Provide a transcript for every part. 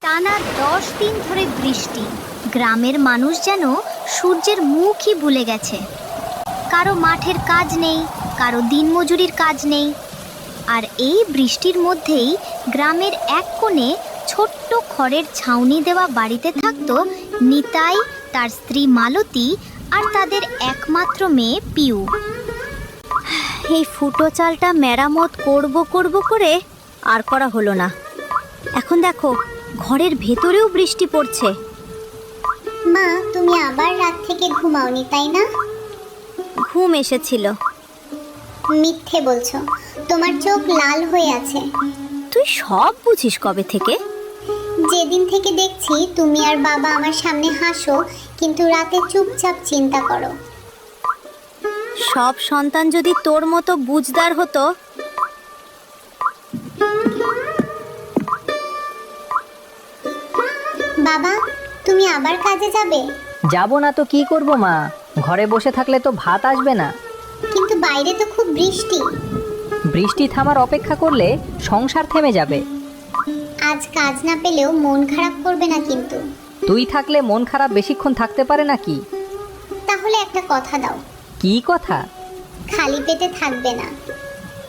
টানা 10 দিন ধরে বৃষ্টি। গ্রামের মানুষ যেন সূর্যের মুখই ভুলে গেছে। কারো মাঠের কাজ নেই, কারো দিনমজুরির কাজ নেই। আর এই বৃষ্টির মধ্যেই গ্রামের এক কোণে ছোট্ট খড়ের ছাউনি দেওয়া বাড়িতে থাকতো নিতাই, তার স্ত্রী মালতী আর তাদের একমাত্র মেয়ে পিউ। এই ফুটো চালটা মেরামত করব করে আর করা হলো না। এখন দেখো, ঘরের ভেতরেও বৃষ্টি পড়ছে। মা, তুমি আবার রাত থেকে ঘুমাওনি তাই না? ঘুম এসেছিল। মিথ্যে বলছো, তোমার চোখ লাল হয়ে আছে। তুই সব বুঝিস কবে থেকে? যেদিন থেকে দেখছি তুমি আর বাবা আমার সামনে হাসো, কিন্তু রাতে চুপচাপ চিন্তা করো। সব সন্তান যদি তোর মতো বুঝদার হতো। বাবা, তুমি আবার কাজে যাবে? যাব না তো কি করব মা, ঘরে বসে থাকলে তো ভাত আসবে না। কিন্তু বাইরে তো খুব বৃষ্টি। বৃষ্টি থামার অপেক্ষা করলে সংসার থেমে যাবে। আজ কাজ না পেলেও মন খারাপ করবে না কিন্তু। তুই থাকলে মন খারাপ বেশিক্ষণ থাকতে পারে নাকি? তাহলে একটা কথা দাও। কি কথা? খালি পেটে থাকবে না।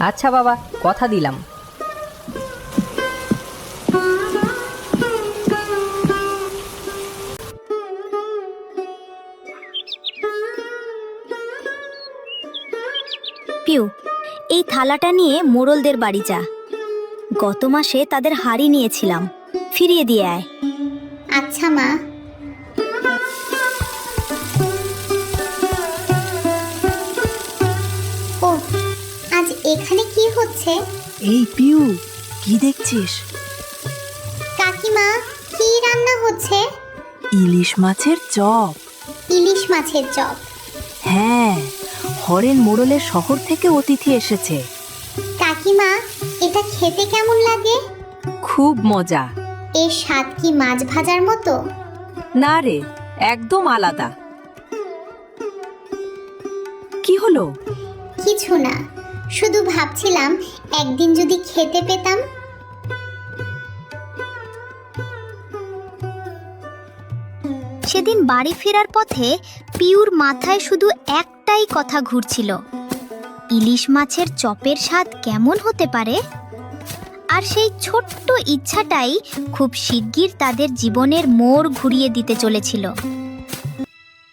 আচ্ছা বাবা, কথা দিলাম। পিউ, এই থালাটা নিয়ে মোড়লদের বাড়ি যা। গত মাসে তাদের হাড়ি নিয়েছিলাম, ফিরিয়ে দিয়ে আয়। আচ্ছা মা। ও, আজ এখানে কি হচ্ছে? এই পিউ, কি দেখছিস? কাকিমা, কি রান্না হচ্ছে? ইলিশ মাছের চপ। ইলিশ মাছের চপ? হ্যাঁ, হরেন মোড়লের শহর থেকে অতিথি এসেছে। কাকিমা, এটা খেতে কেমন লাগে? খুব মজা। এর স্বাদ কি মাছ ভাজার মতো? না রে, একদম আলাদা। কি হলো? কিছু না, শুধু ভাবছিলাম একদিন যদি খেতে পেতাম। সেদিন বাড়ি ফেরার পথে পিউর মাথায় শুধু একটাই কথা ঘুরছিল, ইলিশ মাছের চপের স্বাদ কেমন হতে পারে। আর সেই ছোট্ট ইচ্ছাটাই খুব শিগগির তাদের জীবনের মোড় ঘুরিয়ে দিতে চলেছিল।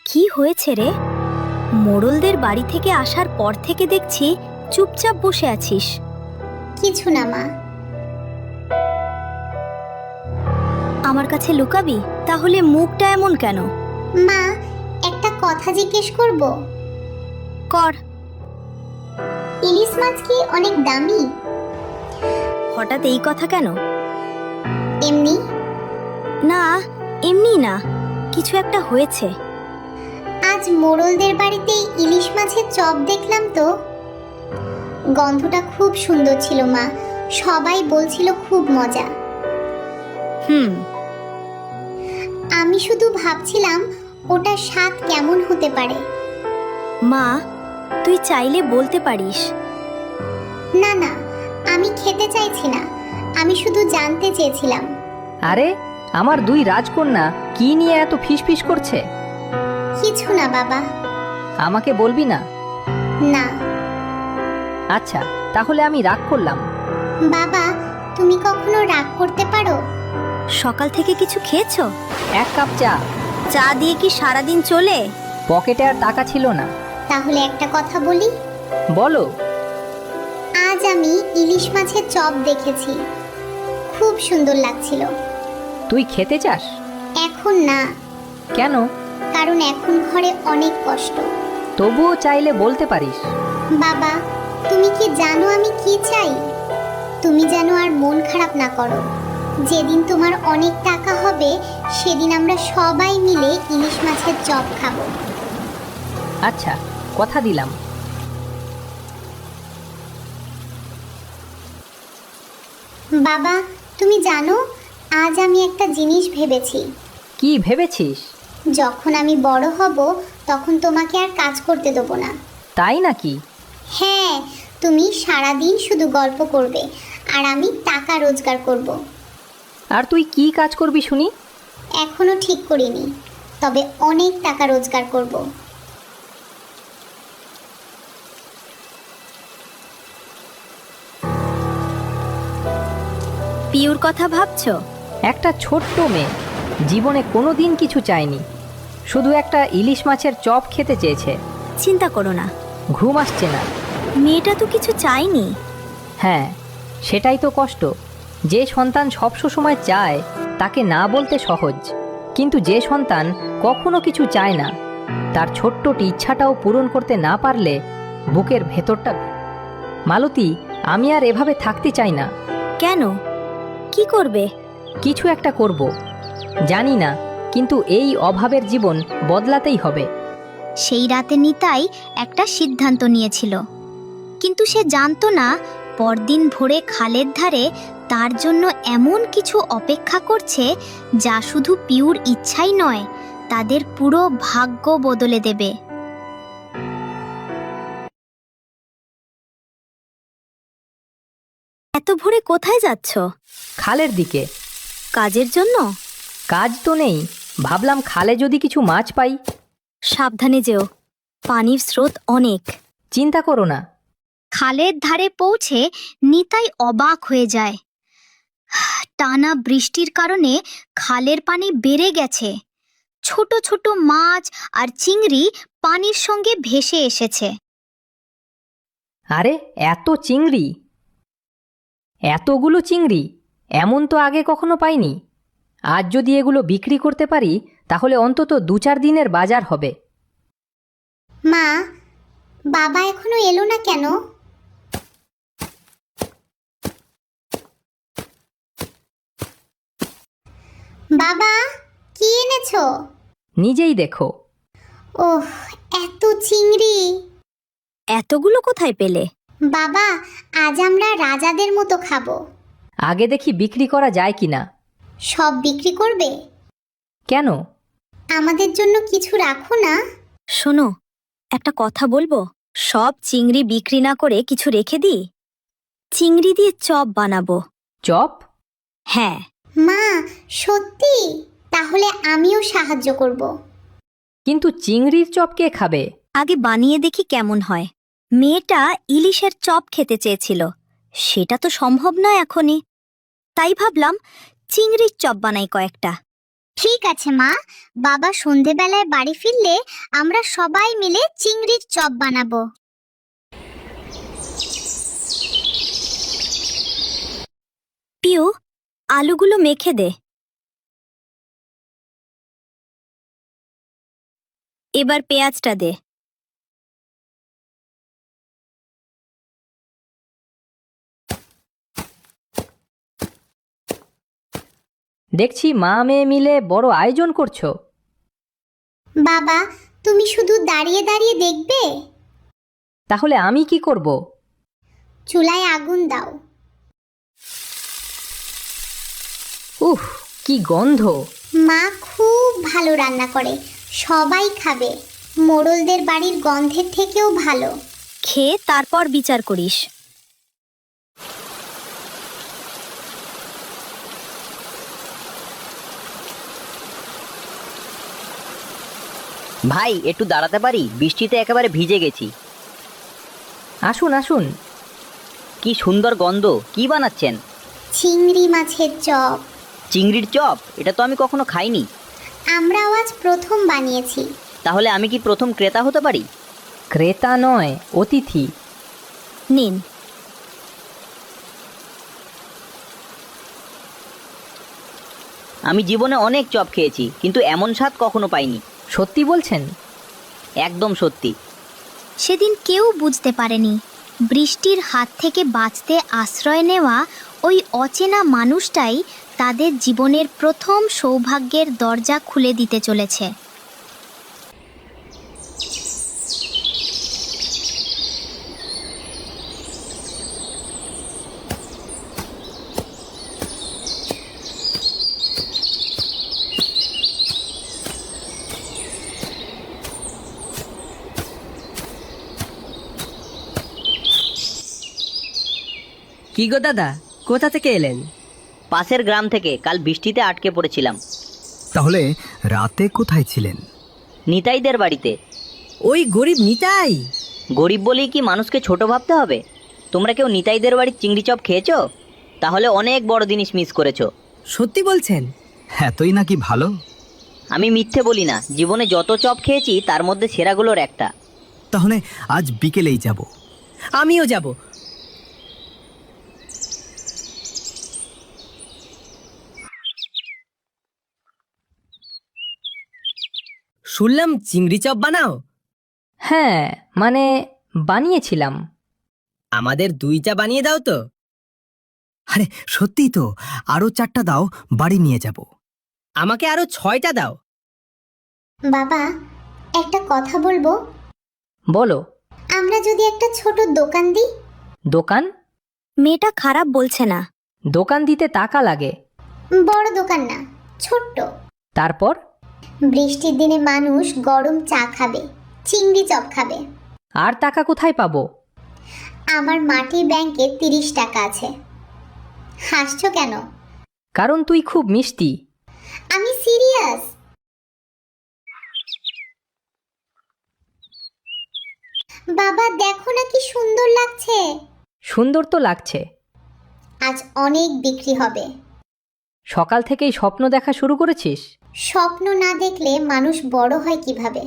কি হয়েছে রে? মোড়লদের বাড়ি থেকে আসার পর থেকে দেখছি চুপচাপ বসে আছিস। কিছু না মা। আমার কাছে লুকাবি? তাহলে মুখটা এমন কেন? মা, একটা কথা জিজ্ঞেস করব? কর। ইলিশ মাছ কি অনেক দামি? হঠাৎ এই কথা কেন? এমনি। না, এমনি না, কিছু একটা হয়েছে। আজ মোড়লদের বাড়িতে ইলিশ মাছের চপ দেখলাম তো। গন্ধটা খুব সুন্দর ছিল মা, সবাই বলছিল খুব মজা। আমি শুধু ভাবছিলাম ওটার স্বাদ কেমন হতে পারে। মা, তুই চাইলে বলতে পারিস। না না, আমি খেতে চাইছি না, আমি শুধু জানতে চেয়েছিলাম। আরে, আমার দুই রাজকন্যা কি নিয়ে এত ফিসফিস করছে? কিছু না বাবা। আমাকে বলবি না? না। আচ্ছা, তাহলে আমি রাগ করলাম। বাবা, তুমি কখনো রাগ করতে পারো? সকাল থেকে কিছু খেয়েছো? 1 কাপ চা। চা দিয়ে কি সারাদিন চলে? পকেটে আর টাকা ছিল না। তাহলে একটা কথা বলি। বলো। আজ আমি ইলিশ মাছের চপ দেখেছি, খুব সুন্দর লাগছিল। তুই খেতে চাস? এখন না। কেন? কারণ এখন ঘরে অনেক কষ্ট। তবুও চাইলে বলতে পারিস। বাবা, তুমি কি জানো আমি কি চাই? তুমি যেন আর মন খারাপ না করো। যেদিন তোমার অনেক টাকা হবে সেদিন আমরা সবাই মিলে ইলিশ মাছের চপ খাবো। আচ্ছা, কথা দিলাম। বাবা, তুমি জানো আজ আমি একটা জিনিস ভেবেছি। কি ভেবেছিস? যখন আমি বড় হব তখন তোমাকে আর কাজ করতে দেবো না। তাই নাকি? হ্যাঁ, তুমি সারাদিন শুধু গল্প করবে আর আমি টাকা রোজগার করব। আর তুই কি কাজ করবি শুনি? এখনো ঠিক করিনি, তবে অনেক টাকা রোজগার করব। পিউর কথা ভাবছো? একটা ছোট্ট মেয়ে, জীবনে কোনো দিন কিছু চায়নি, শুধু একটা ইলিশ মাছের চপ খেতে চেয়েছে। চিন্তা করো না, ঘুম আসছে না। মেয়েটা তো কিছু চায়নি। হ্যাঁ, সেটাই তো কষ্ট। যে সন্তান সবসময় চায় তাকে না বলতে সহজ, কিন্তু যে সন্তান কখনো কিছু চায় না, তার ছোট্টটি ইচ্ছাটাও পূরণ করতে না পারলে বুকের ভেতরটা। মালতী, আমি আর এভাবে থাকতে চাই না। কেন? কি করবে? কিছু একটা করব, জানি না, কিন্তু এই অভাবের জীবন বদলাতেই হবে। সেই রাতে নিতাই একটা সিদ্ধান্ত নিয়েছিল, কিন্তু সে জানতো না পরদিন ভোরে খালের ধারে তার জন্য এমন কিছু অপেক্ষা করছে যা শুধু পিউর ইচ্ছাই নয়, তাদের পুরো ভাগ্য বদলে দেবে। এত ভোরে কোথায় যাচ্ছ? খালের দিকে। কাজের জন্য? কাজ তো নেই, ভাবলাম খালে যদি কিছু মাছ পাই। সাবধানে যেও, পানির স্রোত অনেক। চিন্তা করো না। খালের ধারে পৌঁছে নিতাই অবাক হয়ে যায়। টানা বৃষ্টির কারণে খালের পানি বেড়ে গেছে। ছোট ছোট মাছ আর চিংড়ি পানির সঙ্গে ভেসে এসেছে। আরে এত চিংড়ি, এতগুলো চিংড়ি, এমন তো আগে কখনো পাইনি। আজ যদি এগুলো বিক্রি করতে পারি তাহলে অন্তত 2-4 দিনের বাজার হবে। মা, বাবা এখনো এলো না কেন? বাবা, কি এনেছো? নিজেই দেখো। ওহ, এত চিংড়ি! এতগুলো কোথায় পেলে? বাবা, আজ আমরা রাজাদের মতো খাবো। আগে দেখি বিক্রি করা যায় কিনা। সব বিক্রি করবে? কেন? আমাদের জন্য কিছু রাখো না। শোনো, একটা কথা বলবো। সব চিংড়ি বিক্রি না করে কিছু রেখে দিই। চিংড়ি দিয়ে চপ বানাবো। চপ? হ্যাঁ। মা, সত্যি? তাহলে আমিও সাহায্য করব। কিন্তু চিংড়ির চপ কে খাবে? আগে বানিয়ে দেখি কেমন হয়। মেয়েটা ইলিশের চপ খেতে চেয়েছিল, সেটা তো সম্ভব নয় এখনই। তাই ভাবলাম চিংড়ির চপ বানাই কয়েকটা। ঠিক আছে মা, বাবা সন্ধেবেলায় বাড়ি ফিরলে আমরা সবাই মিলে চিংড়ির চপ বানাবো। পিউ, আলুগুলো মেখে দে। এবার পেঁয়াজটা দে। দেখছি মা মেয়ে মিলে বড় আয়োজন করছো। বাবা, তুমি শুধু দাঁড়িয়ে দাঁড়িয়ে দেখবে? তাহলে আমি কি করব? চুলায় আগুন দাও। উফ, কি গন্ধ! মা খুব ভালো রান্না করে, সবাই খাবে। মোড়লদের বাড়ির গন্ধের থেকেও ভালো। খেয়ে তারপর বিচার করিস। ভাই, একটু দাঁড়াতে পারি? বৃষ্টিতে একেবারে ভিজে গেছি। আসুন আসুন। কি সুন্দর গন্ধ! কি বানাচ্ছেন? চিংড়ি মাছের চপ। চিংড়ির চপ? এটা তো আমি কখনো খাইনি। আমরাও আজ প্রথম বানিয়েছি। তাহলে আমি কি প্রথম ক্রেতা হতে পারি? ক্রেতা নয়, অতিথি। নিন। আমি জীবনে অনেক চপ খেয়েছি, কিন্তু এমন স্বাদ কখনো পাইনি। সত্যি বলছেন? একদম সত্যি। সেদিন কেউ বুঝতে পারেনি বৃষ্টির হাত থেকে বাঁচতে আশ্রয় নেওয়া ওই অচেনা মানুষটাই তাদের জীবনের প্রথম সৌভাগ্যের দরজা খুলে দিতে চলেছে। কি গো দাদা, কোথা থেকে এলেন? পাশের গ্রাম থেকে, কাল বৃষ্টিতে আটকে পড়েছিলাম। তাহলে রাতে কোথায় ছিলেন? নিতাইদের বাড়িতে। ওই গরিব নিতাই? গরিব বলেই কি মানুষকে ছোট ভাবতে হবে? তোমরা কেউ নিতাইদের বাড়ির চিংড়ি চপ খেয়েছো? তাহলে অনেক বড় জিনিস মিস করেছো। সত্যি বলছেন? এতই নাকি ভালো? আমি মিথ্যে বলি না, জীবনে যত চপ খেয়েছি তার মধ্যে সেরাগুলোর একটা। তাহলে আজ বিকেলেই যাব। আমিও যাব। শুনলাম চিংড়ি চপ বানাও। হ্যাঁ, মানে বানিয়েছিলাম। আমাদের 2টা বানিয়ে দাও তো। আরে সত্যিই তো, আরো 4টা দাও, বাড়ি নিয়ে যাব। আমাকে আরো 6টা দাও। বাবা, একটা কথা বলবো? বলো। আমরা যদি একটা ছোট দোকান দিই? দোকান? মেয়েটা খারাপ বলছে না। দোকান দিতে টাকা লাগে। বড় দোকান না, ছোট্ট। তারপর? বৃষ্টির দিনে মানুষ গরম চা খাবে, চিংড়ি চপ খাবে। আর টাকা কোথায় পাবো? আমার মাটির ব্যাংকে 30 টাকা আছে। হাসছো কেন? কারণ তুই খুব মিষ্টি। আমি সিরিয়াস। বাবা দেখো না কি সুন্দর লাগছে। সুন্দর তো লাগছে। আজ অনেক বিক্রি হবে। সকাল থেকেই স্বপ্ন দেখা শুরু করেছিস? স্বপ্ন না দেখলে মানুষ বড় হয় কিভাবে?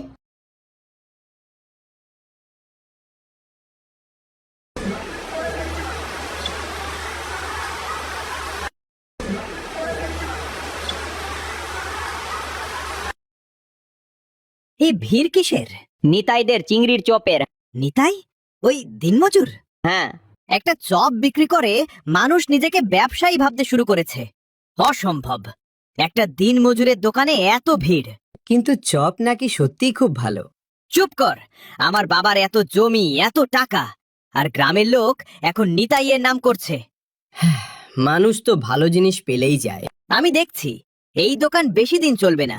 এই ভিড় কিসের? নিতাইদের চিংড়ির চপের। নিতাই ওই দিনমজুর? হ্যাঁ। একটা চপ বিক্রি করে মানুষ নিজেকে ব্যবসায়ী ভাবতে শুরু করেছে। অসম্ভব, একটা দিনমজুরের দোকানে এত ভিড়। কিন্তু চপ নাকি সত্যিই খুব ভালো। চুপ কর, আমার বাবার এত জমি, এত টাকা, আর গ্রামের লোক এখন নিতাইয়ের নাম করছে। মানুষ তো ভালো জিনিস পেলেই যায়। আমি দেখছি এই দোকান বেশি দিন চলবে না।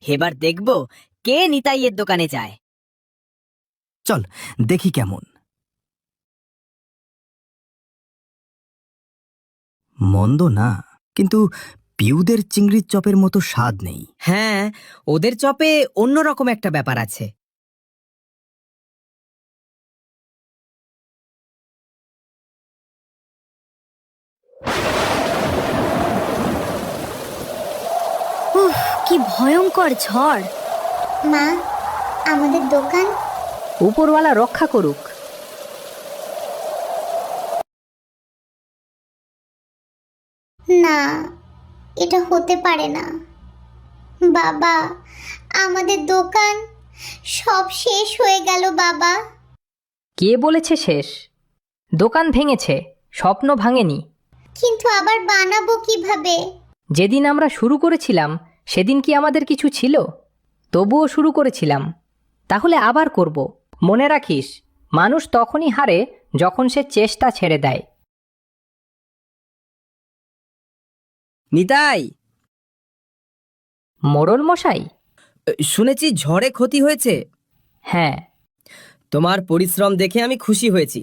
এবার দেখব কে নিতাইয়ের দোকানে যায়। চল দেখি কেমন। মন্দ না, কিন্তু পিউদের চিংড়ির চপের মতো স্বাদ নেই। হ্যাঁ, ওদের চপে অন্যরকম একটা ব্যাপার আছে। উফ, কি ভয়ঙ্কর ঝড়। মা, আমাদের দোকান? উপরওয়ালা রক্ষা করুক। না, এটা হতে পারে না। বাবা, আমাদের দোকান সব শেষ হয়ে গেল বাবা। কে বলেছে শেষ? দোকান ভেঙেছে, স্বপ্ন ভাঙেনি। কিন্তু আবার বানাবো কিভাবে? যেদিন আমরা শুরু করেছিলাম সেদিন কি আমাদের কিছু ছিল? তবুও শুরু করেছিলাম, তাহলে আবার করব। মনে রাখিস, মানুষ তখনই হারে যখন সে চেষ্টা ছেড়ে দেয়। নিতাই, মোড়ল মশাই? শুনেছি ঝড়ে ক্ষতি হয়েছে। হ্যাঁ। তোমার পরিশ্রম দেখে আমি খুশি হয়েছি।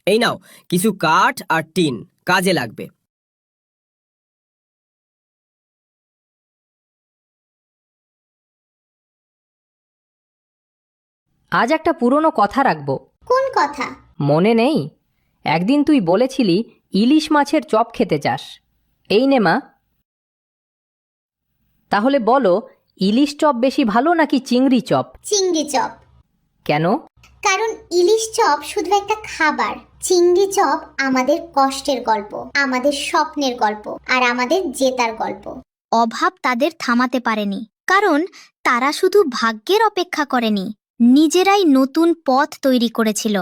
এই নাও কিছু কাঠ আর টিন, কাজে লাগবে। আজ একটা পুরনো কথা রাখবো। কোন কথা? মনে নেই? একদিন তুই বলেছিলি ইলিশ মাছের চপ খেতে চাস। এই নে মা। তাহলে বলো, ইলিশ চপ বেশি ভালো নাকি চিংড়ি চপ? চিংড়ি চপ। কেন? কারণ ইলিশ চপ শুধু একটা খাবার, চিংড়ি চপ আমাদের কষ্টের গল্প, আমাদের স্বপ্নের গল্প, আর আমাদের জেতার গল্প। অভাব তাদের থামাতে পারেনি, কারণ তারা শুধু ভাগ্যের অপেক্ষা করেনি, নিজেরাই নতুন পথ তৈরি করেছিল।